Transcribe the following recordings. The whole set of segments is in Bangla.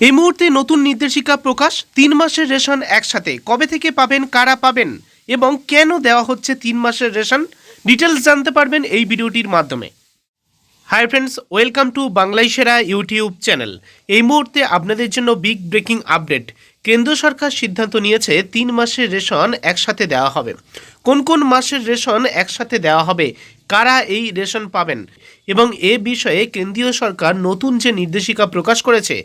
এই মুহূর্তে নতুন নির্দেশিকা প্রকাশ। ৩ মাসের রেশন একসাথে কবে থেকে পাবেন, কারা পাবেন এবং কেন দেওয়া হচ্ছে ৩ মাসের রেশন, ডিটেলস জানতে পারবেন এই ভিডিওটির মাধ্যমে। হাই ফ্রেন্ডস, ওয়েলকাম টু বাংলায় সেরা ইউটিউব চ্যানেল। এই মুহূর্তে আপনাদের জন্য বিগ ব্রেকিং আপডেট। কেন্দ্র সরকার সিদ্ধান্ত নিয়েছে ৩ মাসের রেশন একসাথে দেওয়া হবে। কোন কোন মাসের রেশন একসাথে দেওয়া হবে, কারা এই রেশন পাবেন এবং এ বিষয়ে কেন্দ্রীয় সরকার নতুন যে নির্দেশিকা প্রকাশ করেছে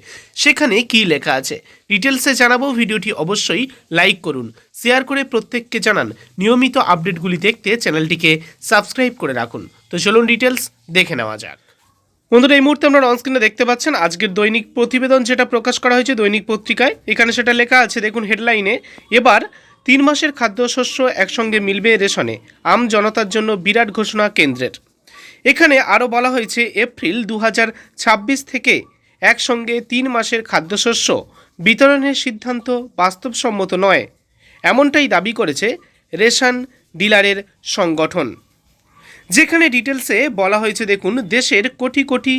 সেখানে কি লেখা আছে ডিটেলসে জানাবো। ভিডিওটি অবশ্যই লাইক করুন, শেয়ার করে প্রত্যেককে জানান। নিয়মিত আপডেটগুলি দেখতে চ্যানেলটিকে সাবস্ক্রাইব করে রাখুন। তো চলুন ডিটেলস দেখে নেওয়া যাক। বন্ধুরা, এই মুহূর্তে আপনারা অনস্ক্রিনে দেখতে পাচ্ছেন আজকের দৈনিক প্রতিবেদন যেটা প্রকাশ করা হয়েছে দৈনিক পত্রিকায়। এখানে সেটা লেখা আছে, দেখুন হেডলাইনে, এবার ৩ মাসের খাদ্যশস্য একসঙ্গে মিলবে রেশনে, আম জনতার জন্য বিরাট ঘোষণা কেন্দ্রের। এখানে আরও বলা হয়েছে এপ্রিল ২০২৬ থেকে একসঙ্গে ৩ মাসের খাদ্যশস্য বিতরণের সিদ্ধান্ত বাস্তবসম্মত নয়, এমনটাই দাবি করেছে রেশন ডিলারের সংগঠন। যেখানে ডিটেলসে বলা হয়েছে, দেখুন, দেশের কোটি কোটি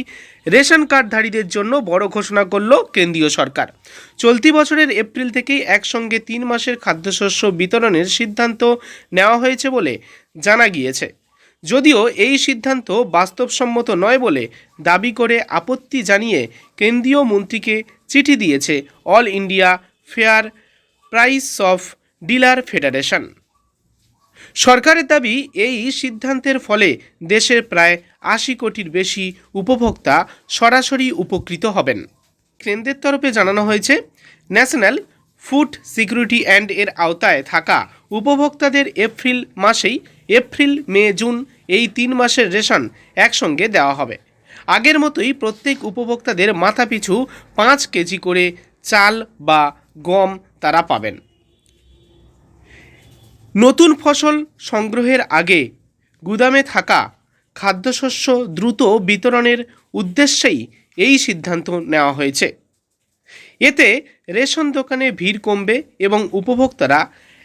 রেশন কার্ডধারীদের জন্য বড় ঘোষণা করল কেন্দ্রীয় সরকার। চলতি বছরের এপ্রিল থেকেই একসঙ্গে ৩ মাসের খাদ্যশস্য বিতরণের সিদ্ধান্ত নেওয়া হয়েছে বলে জানা গিয়েছে। যদিও এই সিদ্ধান্ত বাস্তবসম্মত নয় বলে দাবি করে আপত্তি জানিয়ে কেন্দ্রীয় মন্ত্রীকে চিঠি দিয়েছে all India fair price of dealer federation. সরকারের দাবি, এই সিদ্ধান্তের ফলে দেশের প্রায় ৮০ কোটির বেশি উপভোক্তা সরাসরি উপকৃত হবেন। কেন্দ্রের তরফে জানানো হয়েছে, ন্যাশনাল ফুড সিকিউরিটি অ্যান্ড এর আওতায় থাকা উপভোক্তাদের এপ্রিল মাসেই এপ্রিল, মে, জুন এই ৩ মাসের রেশন একসঙ্গে দেওয়া হবে। আগের মতোই প্রত্যেক উপভোক্তাদের মাথাপিছু ৫ কেজি করে চাল বা গম তারা পাবেন। নতুন ফসল সংগ্রহের আগে গুদামে থাকা খাদ্যশস্য দ্রুত বিতরণের উদ্দেশ্যেই এই সিদ্ধান্ত নেওয়া হয়েছে। এতে রেশন দোকানে ভিড় কমবে এবং উপভোক্তারা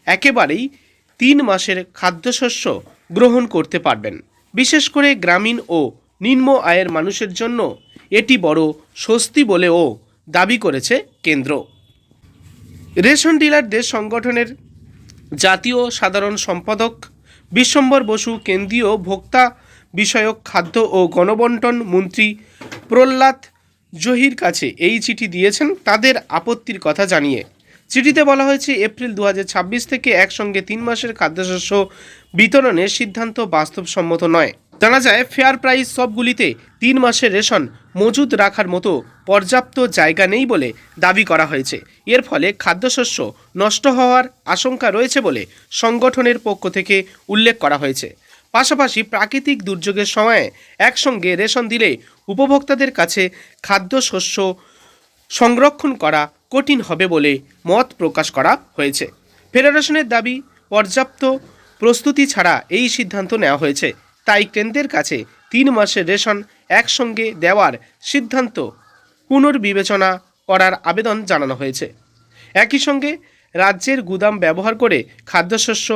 একেবারেই ৩ মাসের খাদ্যশস্য গ্রহণ করতে পারবেন। বিশেষ করে গ্রামীণ ও নিম্ন আয়ের মানুষের জন্য এটি বড় স্বস্তি বলেও দাবি করেছে কেন্দ্র। রেশন ডিলারদের সংগঠনের জাতীয় সাধারণ সম্পাদক বিশ্বম্বর বসু কেন্দ্রীয় ভোক্তা বিষয়ক খাদ্য ও গণবণ্টন মন্ত্রী প্রহ্লাদ জহির কাছে এই চিঠি দিয়েছেন তাদের আপত্তির কথা জানিয়ে। চিঠিতে বলা হয়েছে, এপ্রিল ২০২৬ থেকে একসঙ্গে ৩ মাসের খাদ্যশস্য বিতরণের সিদ্ধান্ত বাস্তবসম্মত নয়। জানা যায়, ফেয়ার প্রাইস সবগুলিতে ৩ মাসের রেশন মজুদ রাখার মতো পর্যাপ্ত জায়গা নেই বলে দাবি করা হয়েছে। এর ফলে খাদ্যশস্য নষ্ট হওয়ার আশঙ্কা রয়েছে বলে সংগঠনের পক্ষ থেকে উল্লেখ করা হয়েছে। পাশাপাশি প্রাকৃতিক দুর্যোগের সময়ে একসঙ্গে রেশন দিলে উপভোক্তাদের কাছে খাদ্যশস্য সংরক্ষণ করা কঠিন হবে বলে মত প্রকাশ করা হয়েছে। ফেডারেশনের দাবি, পর্যাপ্ত প্রস্তুতি ছাড়া এই সিদ্ধান্ত নেওয়া হয়েছে। তাই কেন্দ্রের কাছে ৩ মাসের রেশন একসঙ্গে দেওয়ার সিদ্ধান্ত পুনর্বিবেচনা করার আবেদন জানানো হয়েছে। একই সঙ্গে রাজ্যের গুদাম ব্যবহার করে খাদ্যশস্য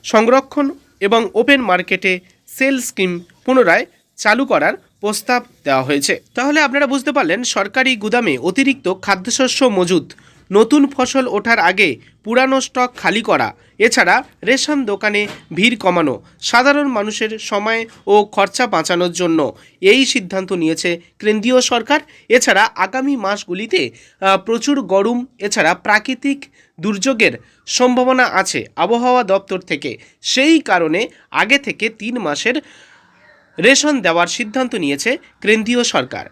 সংরক্ষণ এবং ওপেন মার্কেটে সেল স্কিম পুনরায় চালু করার প্রস্তাব দেওয়া হয়েছে। তাহলে আপনারা বুঝতে পারলেন, সরকারি গুদামে অতিরিক্ত খাদ্যশস্য মজুদ, নতুন ফসল ওঠার আগে পুরানো স্টক খালি করা, এছাড়া রেশন দোকানে ভিড় কমানো, সাধারণ মানুষের সময় ও খরচা বাঁচানোর জন্য এই সিদ্ধান্ত নিয়েছে কেন্দ্রীয় সরকার। এছাড়া আগামী মাসগুলিতে প্রচুর গরম এছাড়া প্রাকৃতিক দুর্যোগের সম্ভাবনা আছে আবহাওয়া দপ্তর থেকে। সেই কারণে আগে থেকে ৩ মাসের রেশন দেওয়ার সিদ্ধান্ত নিয়েছে কেন্দ্রীয় সরকার।